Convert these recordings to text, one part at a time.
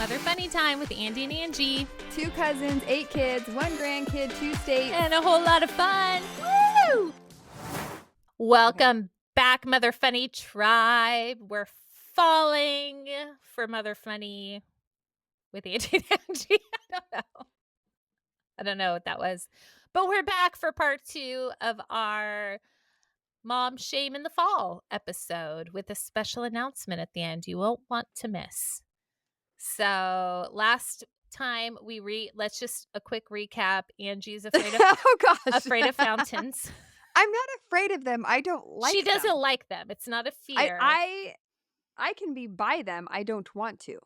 Mother Funny Time with Andie and Angie. 2 cousins, 8 kids, 1 grandkid, 2 states. And a whole lot of fun. Woo! Welcome back, Mother Funny Tribe. We're falling for Mother Funny with Andie and Angie. I don't know what that was. But we're back for part 2 of our Mom Shame in the Fall episode with a special announcement at the end you won't want to miss. So last time let's just a quick recap. Angie's afraid of Oh gosh. afraid of fountains. I'm not afraid of them. I don't like She doesn't them. like them. It's not a fear. I can be by them. I don't want to.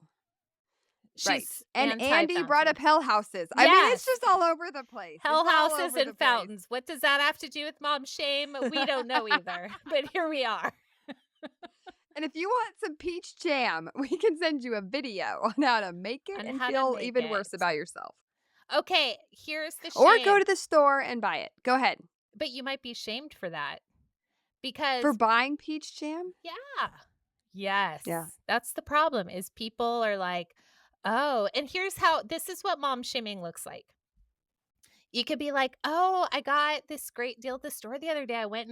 Right. She's And Andy brought up anti-fountains. hell houses. I mean, it's Yes. just all over the place. Hell It's all houses over and the place. fountains. What does that have to do with mom shame? We don't know either. But here we are. And if you want some peach jam, we can send you a video on how to make it On and how to feel make even it. worse about yourself. Okay, here's the shame. Or go to the store and buy it. Go ahead. But you might be shamed for that. Because For buying peach jam? yeah. Yes. Yeah. That's the problem is people are like, oh, and this is what mom shaming looks like. You could be like, oh, I got this great deal at the store the other day. I went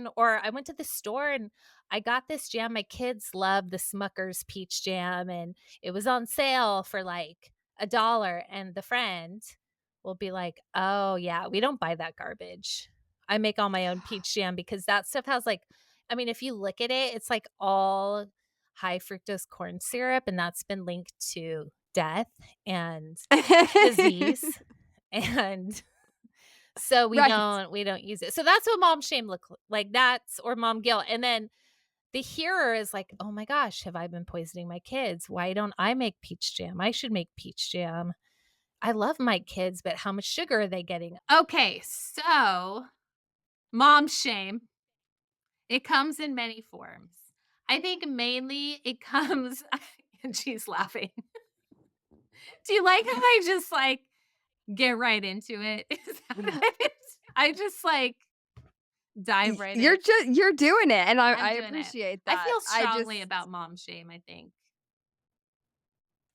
to the store and I got this jam. My kids love the Smucker's peach jam and it was on sale for like $1. And the friend will be like, oh yeah, we don't buy that garbage. I make all my own peach jam because that stuff has if you look at it, it's like all high fructose corn syrup and that's been linked to death and disease. And so we don't use it. So that's what mom shame look like. Or mom guilt. And then the hearer is like, oh my gosh, have I been poisoning my kids? Why don't I make peach jam? I should make peach jam. I love my kids, but how much sugar are they getting? Okay, so mom shame. It comes in many forms. I think mainly it comes, and she's laughing. Do you like how I just get right into it? Is that it? I just dive right in. You're doing it, and I doing it. appreciate that. I feel strongly about mom shame, I think.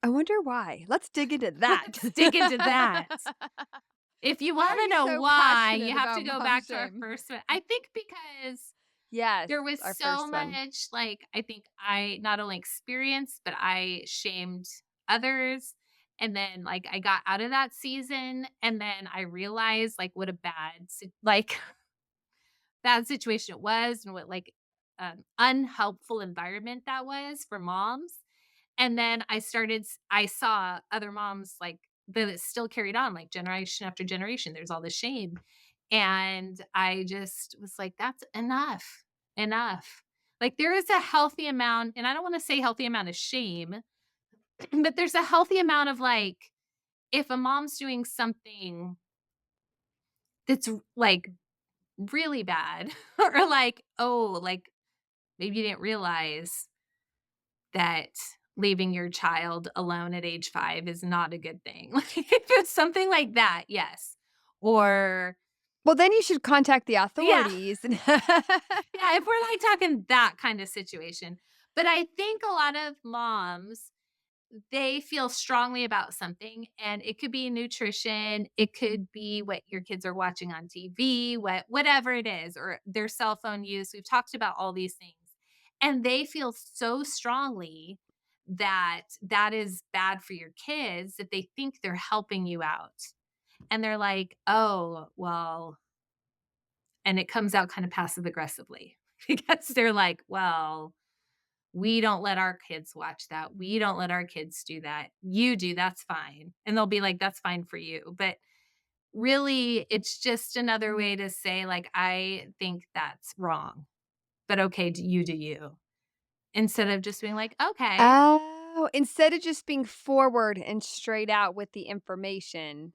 I wonder why. Let's dig into that. Let's dig into that. If you want to know why, you have to go back to our first one. I think because there was so much I think I not only experienced, but I shamed others. And then I got out of that season and then I realized what a bad situation it was and what unhelpful environment that was for moms. And then I saw other moms that it still carried on generation after generation. There's all this shame. And I just was like, that's enough. There is a healthy amount, and I don't want to say healthy amount of shame, but there's a healthy amount of if a mom's doing something that's really bad or maybe you didn't realize that leaving your child alone at age 5 is not a good thing. If it's something like that, yes. Or well, then you should contact the authorities. Yeah, if we're talking that kind of situation. But I think a lot of moms, they feel strongly about something, and it could be nutrition, it could be what your kids are watching on TV, whatever it is, or their cell phone use. We've talked about all these things. And they feel so strongly that is bad for your kids that they think they're helping you out. And they're like, oh, well, and it comes out kind of passive aggressively because they're like, well, we don't let our kids watch that. We don't let our kids do that. You do, that's fine. And they'll be like, that's fine for you. But really, it's just another way to say, I think that's wrong. But okay, do you. Instead of just being like, okay. Oh, instead of just being forward and straight out with the information,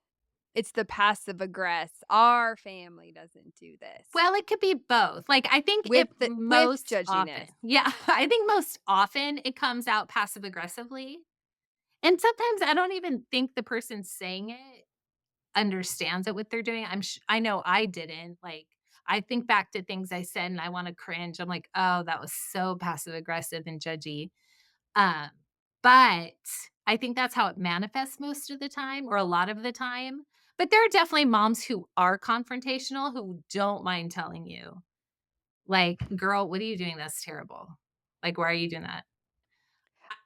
it's the passive aggress. Our family doesn't do this. Well, it could be both. I think with most judginess. Often. Yeah, I think most often it comes out passive aggressively. And sometimes I don't even think the person saying it understands it, what they're doing. I know I didn't. I think back to things I said and I want to cringe. I'm like, oh, that was so passive aggressive and judgy. But I think that's how it manifests most of the time or a lot of the time. But there are definitely moms who are confrontational who don't mind telling you, like, "Girl, what are you doing? That's terrible. Like, why are you doing that?"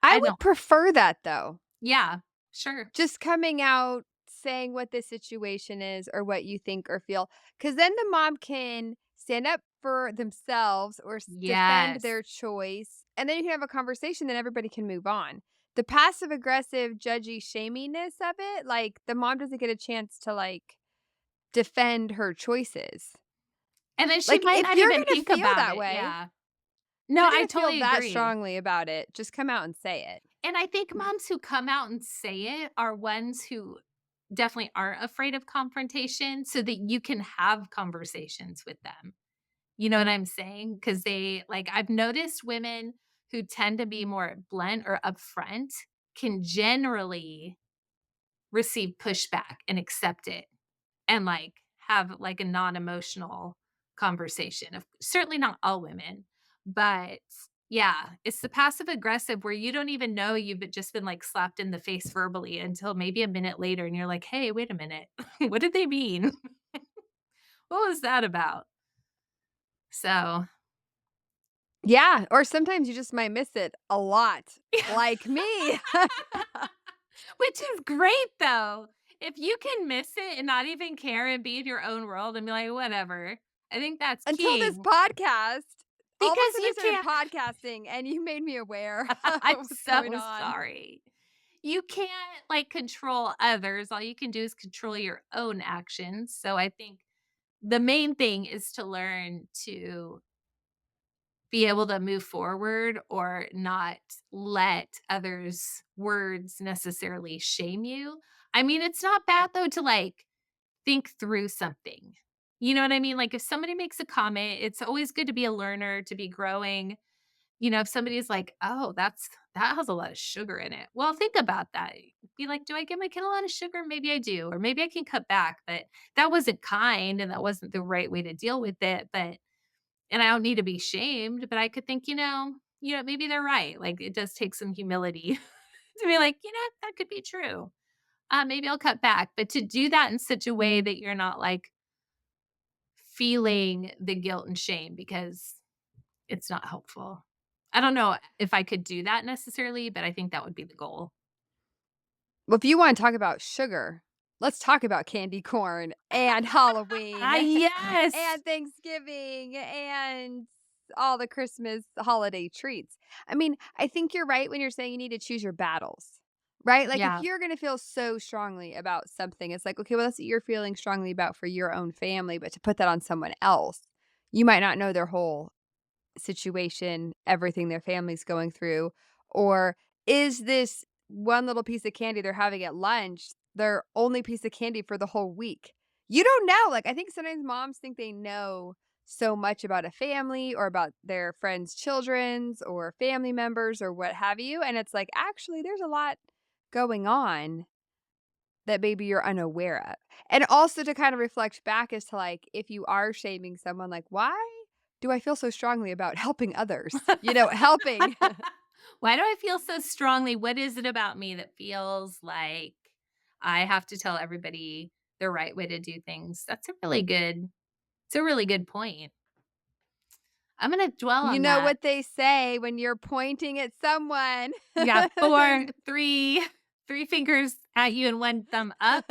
I I would don't. prefer that though. Yeah, sure. Just coming out, saying what the situation is or what you think or feel, because then the mom can stand up for themselves or defend Yes. their choice, and then you can have a conversation, then everybody can move on. The passive aggressive, judgy shaminess of it, like, the mom doesn't get a chance to, like, defend her choices. And then she Like, might if not you're even gonna think feel about that it, way, yeah. if No, you're I gonna feel totally that agree. strongly about it, just come out and say it. And I think moms who come out and say it are ones who definitely aren't afraid of confrontation so that you can have conversations with them. You know what I'm saying? Because I've noticed women who tend to be more blunt or upfront can generally receive pushback and accept it and, like, have, like, a non-emotional conversation. Of certainly not all women, but yeah, it's the passive aggressive where you don't even know you've just been, like, slapped in the face verbally until maybe a minute later, and you're like, "Hey, wait a minute. What did they mean? What was that about?" So Yeah, or sometimes you just might miss it a lot, like me. which is great, though. If you can miss it and not even care and be in your own world and be like, "Whatever," I think that's Until key this podcast, all of a because sudden I you started can't. podcasting and you made me aware of I'm what's going so on. sorry. You can't, like, control others, all you can do is control your own actions, so I think the main thing is to learn to be able to move forward or not let others' words necessarily shame you. I mean, it's not bad though to, like, think through something. You know what I mean? Like, if somebody makes a comment, it's always good to be a learner, to be growing. You know, if somebody's like, "Oh, that has a lot of sugar in it." Well, think about that. Be like, "Do I give my kid a lot of sugar? Maybe I do, or maybe I can cut back, but that wasn't kind and that wasn't the right way to deal with it." But and I don't need to be shamed, but I could think, maybe they're right. Like, it does take some humility to be like, that could be true. Maybe I'll cut back. But to do that in such a way that you're not like feeling the guilt and shame because it's not helpful. I don't know if I could do that necessarily, but I think that would be the goal. Well, if you wanna talk about sugar, let's talk about candy corn and Halloween Ah, yes. and Thanksgiving and all the Christmas holiday treats. I mean, I think you're right when you're saying you need to choose your battles, right? Like, if Yeah. you're gonna feel so strongly about something, it's like, okay, well, that's what you're feeling strongly about for your own family, but to put that on someone else, you might not know their whole situation, everything their family's going through, or is this one little piece of candy they're having at lunch their only piece of candy for the whole week? You don't know. Like, I think sometimes moms think they know so much about a family or about their friends' children's or family members or what have you. And it's like, actually, there's a lot going on that maybe you're unaware of. And also to kind of reflect back as to, like, if you are shaming someone, like, why do I feel so strongly about helping others? You know, helping. Why do I feel so strongly? What is it about me that feels like I have to tell everybody the right way to do things? It's a really good point. I'm gonna dwell You on know that. what they say when you're pointing at someone. You got There's 4, 3, 3 fingers at you and 1 thumb up.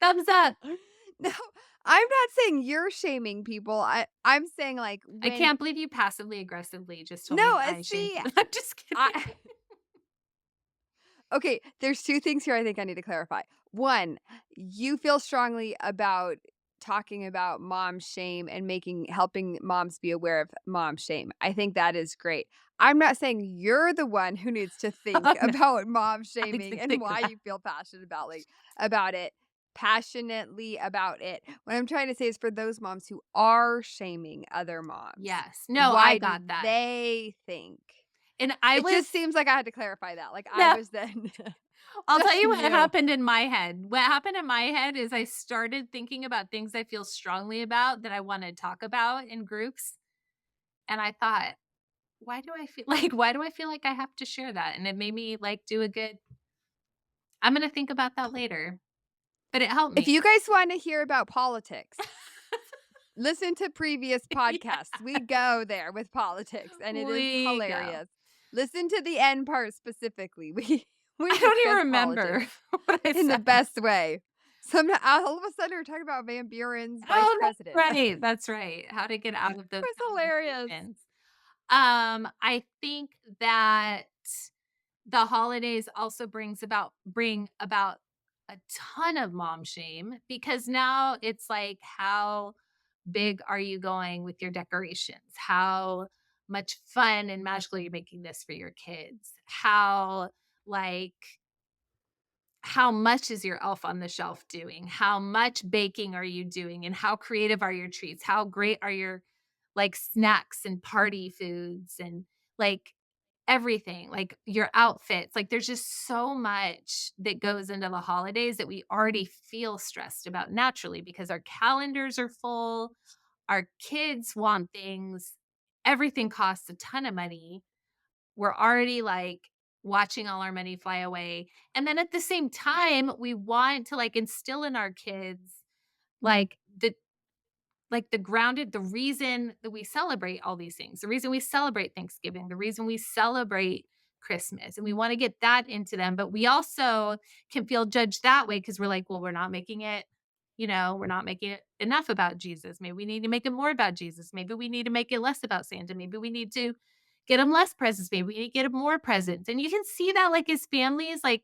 Thumbs up. No, I'm not saying you're shaming people. I'm saying, like, I when can't believe you passively aggressively just told no, me I shamed see, you. I'm just kidding. I okay, there's 2 things here I think I need to clarify. 1, you feel strongly about talking about mom shame and helping moms be aware of mom shame. I think that is great. I'm not saying you're the one who needs to think Oh, no. about mom I shaming didn't and think of why that. you feel about it, passionately about it. What I'm trying to say is for those moms who are shaming other moms, Yes. No, I why do got that. they think? And I It was just seems like I had to clarify that, like I no, was then I'll tell you judging what you. happened in my head. What happened in my head is I started thinking about things I feel strongly about that I wanna talk about in groups, and I thought, why do I feel like I have to share that? And it made me, like, do a good I'm gonna think about that later, but it helped If me. you guys wanna hear about politics, listen to previous Yeah, podcasts. We go there with politics, and it is we go. hilarious. Listen to the end part specifically. We I don't even discuss remember politics what I in the said. best way. All of a sudden, we're talking about Van Buren's vice Oh, that's president. right, that's right. How to get out of those It was hilarious. conversations. I think that the holidays also bring about a ton of mom shame because now it's like, how big are you going with your decorations? How much fun and magical are you making this for your kids? Like, how much is your elf on the shelf doing? How much baking are you doing? And how creative are your treats? How great are your like snacks and party foods and like everything, like your outfits? Like there's just so much that goes into the holidays that we already feel stressed about naturally because our calendars are full, our kids want things, everything costs a ton of money. We're already like watching all our money fly away. And then at the same time, we want to like instill in our kids like the reason that we celebrate all these things, the reason we celebrate Thanksgiving, the reason we celebrate Christmas, and we want to get that into them. But we also can feel judged that way because we're like, well, we're not making it, we're not making it enough about Jesus. Maybe we need to make it more about Jesus. Maybe we need to make it less about Santa. Maybe we need to get them less presents. Maybe we need to get them more presents. And you can see that like as families, like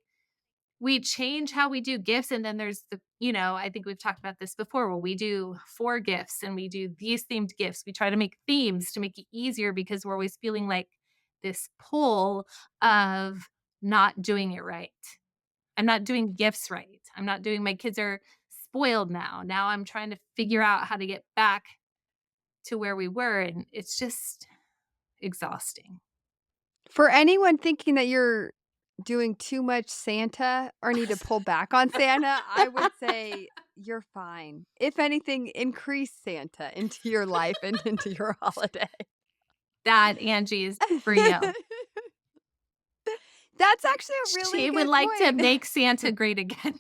we change how we do gifts, and then there's I think we've talked about this before, where we do 4 gifts and we do these themed gifts. We try to make themes to make it easier because we're always feeling like this pull of not doing it right. I'm not doing gifts right. I'm not doing my kids are spoiled now. Now I'm trying to figure out how to get back to where we were, and it's just exhausting. For anyone thinking that you're doing too much Santa or need to pull back on Santa, I would say you're fine. If anything, increase Santa into your life and into your holiday. That, Angie, is for you. That's actually a really She would good like to point. make Santa great again.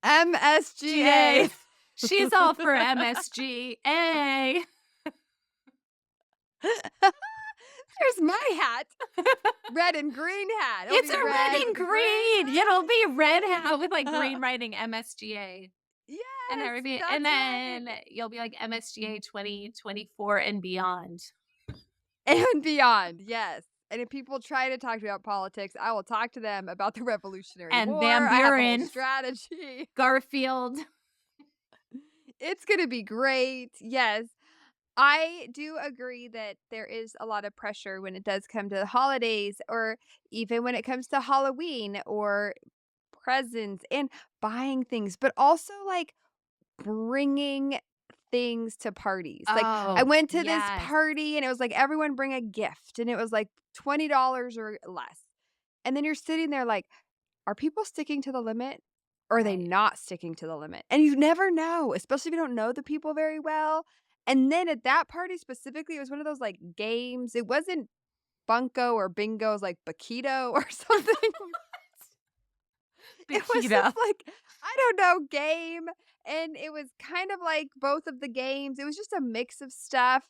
MSGA. GA. She's all for MSG. A. There's my hat. Red and green hat. It'll It's be a red red and with a green green. It'll be red hat with like hat. green writing MSGA. And Yes, everything. And that's right. then you'll be like MSGA 2024 and beyond. And beyond, yes. And if people try to talk to me about politics, I will talk to them about the Revolutionary And War. Van I have a whole Buren, strategy. Garfield. It's gonna be great. Yes. I do agree that there is a lot of pressure when it does come to the holidays or even when it comes to Halloween or presents and buying things, but also like bringing things to parties. Like, I Oh, went to this yes. party and it was like, everyone bring a gift, and it was like $20 or less. And then you're sitting there like, are people sticking to the limit? Or are they Right. not sticking to the limit? And you never know, especially if you don't know the people very well. And then at that party specifically, it was one of those like games. It wasn't Bunko or Bingo, it was like Bakito or something. It was this, Bikita. like, I don't know, game, and it was kind of like both of the games. It was just a mix of stuff,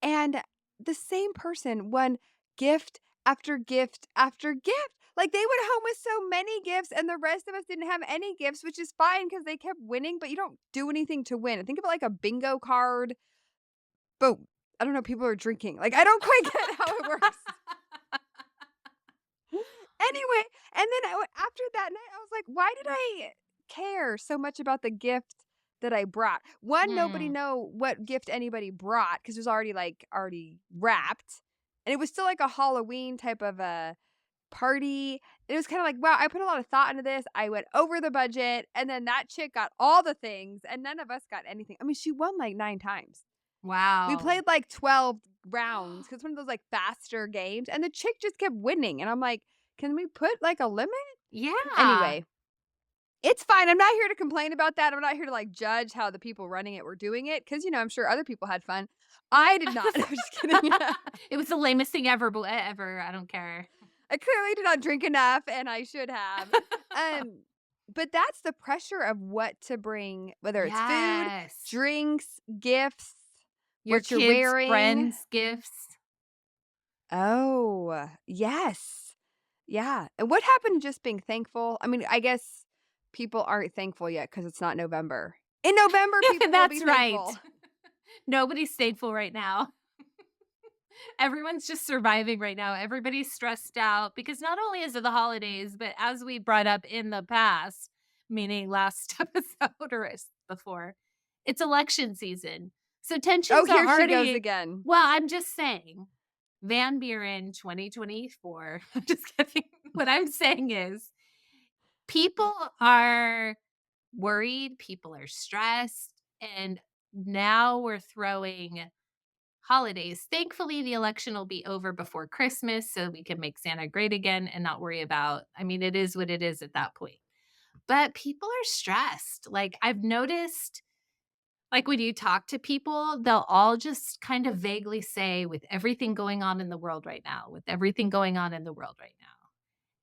and the same person won gift after gift after gift. Like, they went home with so many gifts, and the rest of us didn't have any gifts, which is fine because they kept winning, but you don't do anything to win. Think of it like a bingo card, but I don't know, people are drinking. Like, I don't quite get how it works. Anyway, and then after that night, I was like, "Why did I care so much about the gift that I brought?" One, nobody Hmm. know what gift anybody brought because it was already, like, already wrapped, and it was still like a Halloween type of a party. It was kinda like, "Wow, I put a lot of thought into this. I went over the budget, and then that chick got all the things, and none of us got anything." I mean, she won, like, 9 times. We Wow. played, like, 12 rounds because one of those, like, faster games, and the chick just kept winning, and I'm like, "Can we put, like, a limit?" Yeah. Anyway, It's fine. I'm not here to complain about that. I'm not here to, like, judge how the people running it were doing it because I'm sure other people had fun. I did not. I'm just kidding. It was the lamest thing ever, ever. I don't care. I clearly did not drink enough, and I should have. Um, but that's the pressure of what to bring, whether it's food, Yes. drinks, gifts, Your what you're kids' wearing. friends' gifts. Oh, yes. Yeah. And what happened to just being thankful? I mean, I guess people aren't thankful yet because it's not November. In November, people will be That's right. thankful. Nobody's thankful right now. Everyone's just surviving right now. Everybody's stressed out because not only is it the holidays, but as we brought up in the past, meaning last episode or before, it's election season. So Oh, tensions are here she goes already, again. well, I'm just saying, Van Buren 2024. I'm just kidding. What I'm saying is people are worried, people are stressed, and now we're throwing holidays. Thankfully, the election will be over before Christmas so we can make Santa great again and not worry about, I mean, it is what it is at that point. But people are stressed. Like I've noticed, like when you talk to people, they'll all just kind of vaguely say, with everything going on in the world right now, with everything going on in the world right now.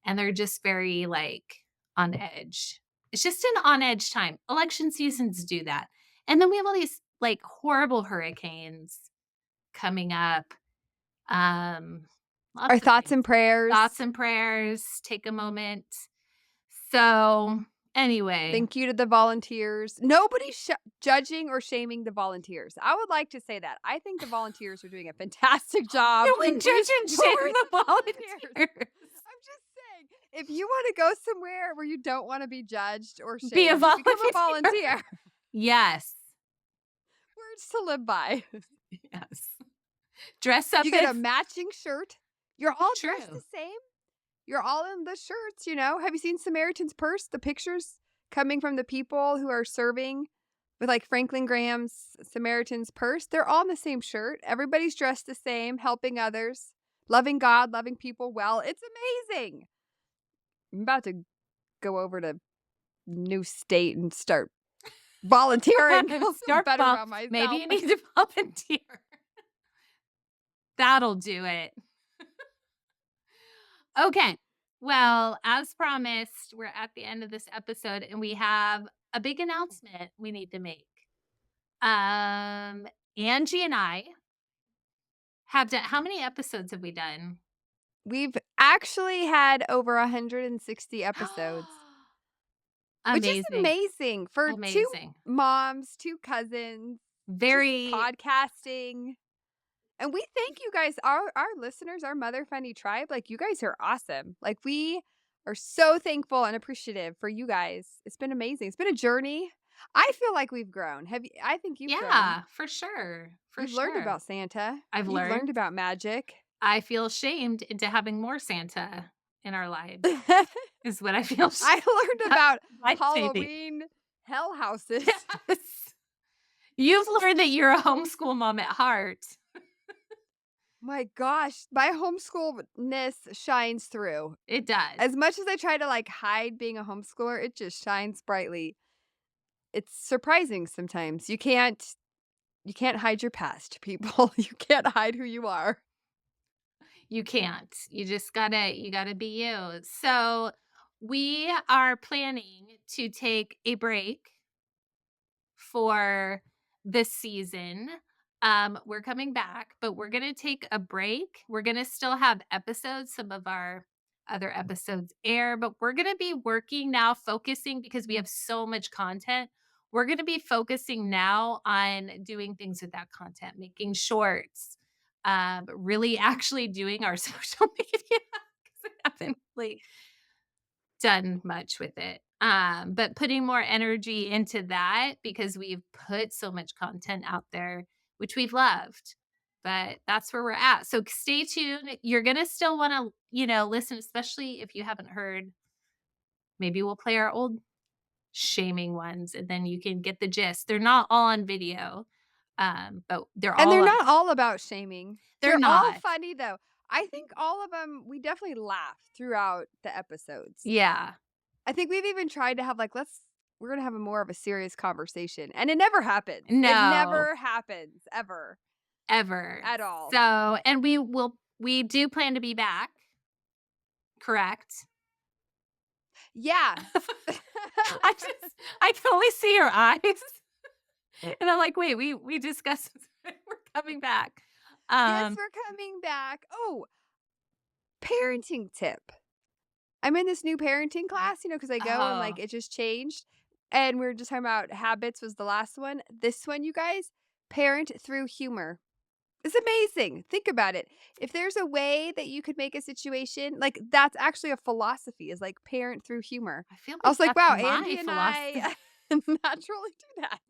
And they're just very like on edge. It's just an on edge time. Election seasons do that. And then we have all these like horrible hurricanes coming up. Our Lots of thoughts things. and prayers. Thoughts and prayers. Take a moment. So, anyway, Thank you to the volunteers. Nobody's judging or shaming the volunteers. I would like to say that. I think the volunteers are doing a fantastic job. no one We judge and shame support the the volunteers. volunteers. I'm just saying, if you want to go somewhere where you don't want to be judged or Be a shamed, become a volunteer. volunteer. Yes. Words to live by. Yes. Dress up You get a if matching shirt. You're all dressed the true. same. You're all in the shirts. Have you seen Samaritan's Purse? The pictures coming from the people who are serving with, like, Franklin Graham's Samaritan's Purse? They're all in the same shirt. Everybody's dressed the same, helping others, loving God, loving people well. It's amazing. I'm about to go over to new state and start volunteering. I'll feel Start better about maybe myself. you need to volunteer. That'll do it. Okay. Well, as promised, we're at the end of this episode and we have a big announcement we need to make. Um, Angie and I have done, how many episodes have we done? We've actually had over 160 episodes, which is Amazing. amazing for 2 Amazing. moms, 2 cousins, just Very, podcasting. And we thank you guys, our listeners, our Mother Funny tribe. Like, you guys are awesome. Like, we are so thankful and appreciative for you guys. It's been amazing. It's been a journey. I feel like we've grown. Have you? I think you've grown. yeah, for sure. For You've learned sure. about Santa. I've You've learned learned. about magic. I feel shamed into having more Santa in our lives, I is what I feel. learned about Life-saving. Halloween hell houses. Yes. You've learned that you're a homeschool mom at heart. My gosh, my homeschoolness shines through. It does. As much as I try to, like, hide being a homeschooler, it just shines brightly. It's surprising sometimes. You can't hide your past, people. You can't hide who you are. You can't. You gotta be you. So we are planning to take a break for this season. We're coming back, but we're gonna take a break. We're gonna still have episodes. Some of our other episodes air, but we're gonna be working now, focusing because we have so much content. We're gonna be focusing now on doing things with that content, making shorts, really actually doing our social media because I haven't really done much with it. But putting more energy into that because we've put so much content out there, which we've loved. But that's where we're at. So stay tuned. You're gonna still want to, listen, especially if you haven't heard. Maybe we'll play our old shaming ones and then you can get the gist. They're not all on video. But they're And all they're on, not all about shaming. they're They're all not. funny, though. I think all of them, we definitely laugh throughout the episodes. Yeah. I think we've even tried to have, like, we're gonna have a more of a serious conversation, and it never happens. It No, never happens, ever, ever. at all. So, and we do plan to be back, correct? Yeah. I just I can only see your eyes, and I'm like, "Wait, we discussed we're coming back." Yes, Um, we're coming back. Oh, parenting tip. I'm in this new parenting class, because I go and, like, oh, it just changed, and we were just talking about habits was the last one. This one, you guys, parent through humor. It's amazing. Think about it. If there's a way that you could make a situation like, that's actually a philosophy is, like, parent through humor. I feel I like was like, that's "Wow, my Angie and philosophy. I naturally do that."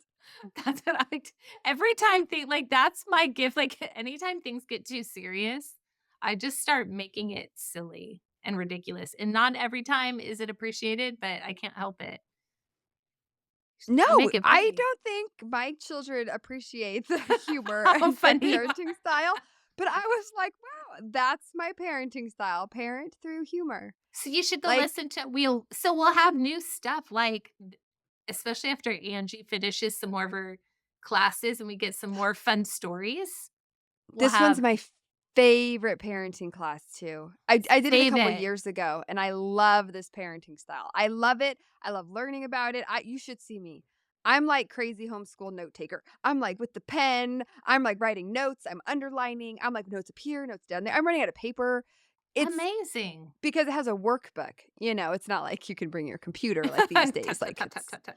That's what I d every time like, that's my gift, like, anytime things get too serious, I just start making it silly and ridiculous, and not every time is it appreciated, but I can't help it. Just No, gotta make it I funny. don't think my children appreciate the humor How and my funny you are. parenting style, but I was like, "Wow, that's my parenting style, parent through humor." So you should go Like, listen to we'll have new stuff, like, especially after Angie finishes some more of her classes and we get some more fun stories, we'll this one's have my favorite parenting class too. I did it a save couple it. years ago, and I love this parenting style. I love it. I love learning about it. You should see me. I'm like crazy homeschool note taker. I'm like with the pen. I'm like writing notes. I'm underlining. I'm like notes up here, notes down there. I'm running out of paper. It's Amazing. because it has a workbook. It's not like you can bring your computer like these Tut, days. tut, Like tut, tut, it's tut, tut.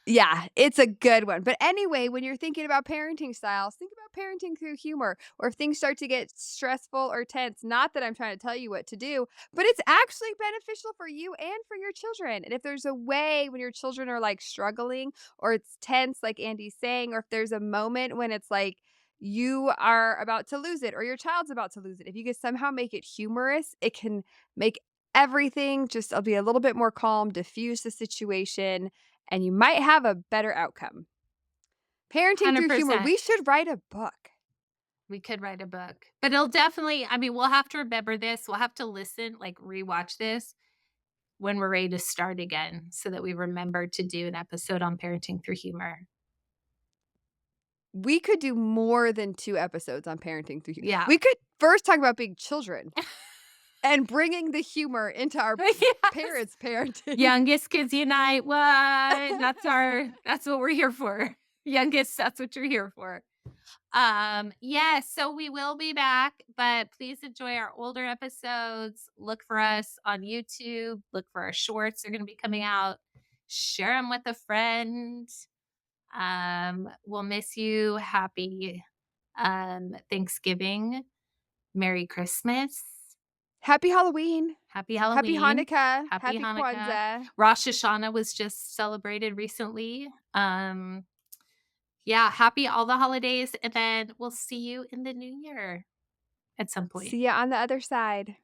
yeah, it's a good one. But anyway, when you're thinking about parenting styles, think about parenting through humor. Or if things start to get stressful or tense, not that I'm trying to tell you what to do, but it's actually beneficial for you and for your children. And if there's a way when your children are like struggling or it's tense, like Andy's saying, or if there's a moment when it's like you are about to lose it or your child's about to lose it, if you can somehow make it humorous, it can make everything just be a little bit more calm, diffuse the situation, and you might have a better outcome. Parenting through humor, 100%. we should write a book. We could write a book, but it'll definitely I mean, we'll have to remember this. We'll have to listen, like, rewatch this when we're ready to start again so that we remember to do an episode on parenting through humor. We could do more than 2 episodes on parenting through Yeah. we could first talk about being children and bringing the humor into our Yes. parents' parenting. Youngest kids unite. What? That's what we're here for. Youngest, that's what you're here for. Yes, so we will be back, but please enjoy our older episodes. Look for us on YouTube. Look for our shorts. They're going to be coming out. Share them with a friend. We'll miss you. Happy Thanksgiving. Merry Christmas. Happy Halloween. Happy Happy Halloween. Hanukkah. Happy Happy Hanukkah. Kwanzaa. Rosh Hashanah was just celebrated recently. Yeah, happy all the holidays, and then we'll see you in the new year at some point. See ya on the other side.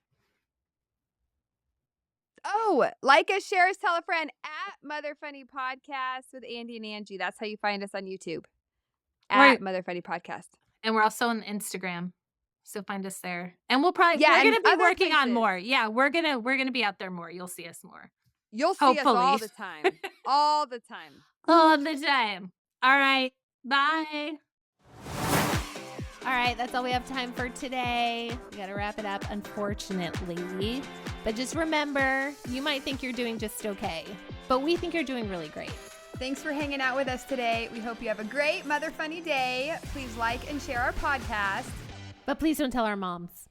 Oh, like us, share us, tell a friend at Mother Funny Podcast with Andy and Angie. That's how you find us on YouTube. We're At Mother Funny Podcast. and we're also on Instagram, so find us there. And Yeah, we're and gonna be other working on places. more. Yeah, we're gonna be out there more. You'll see us more. You'll see us all Hopefully. the time. All the time. All the time. All right. Bye. All right, that's all we have time for today. We got to wrap it up, unfortunately. But just remember, you might think you're doing just okay, but we think you're doing really great. Thanks for hanging out with us today. We hope you have a great Mother Funny day. Please like and share our podcast. But please don't tell our moms.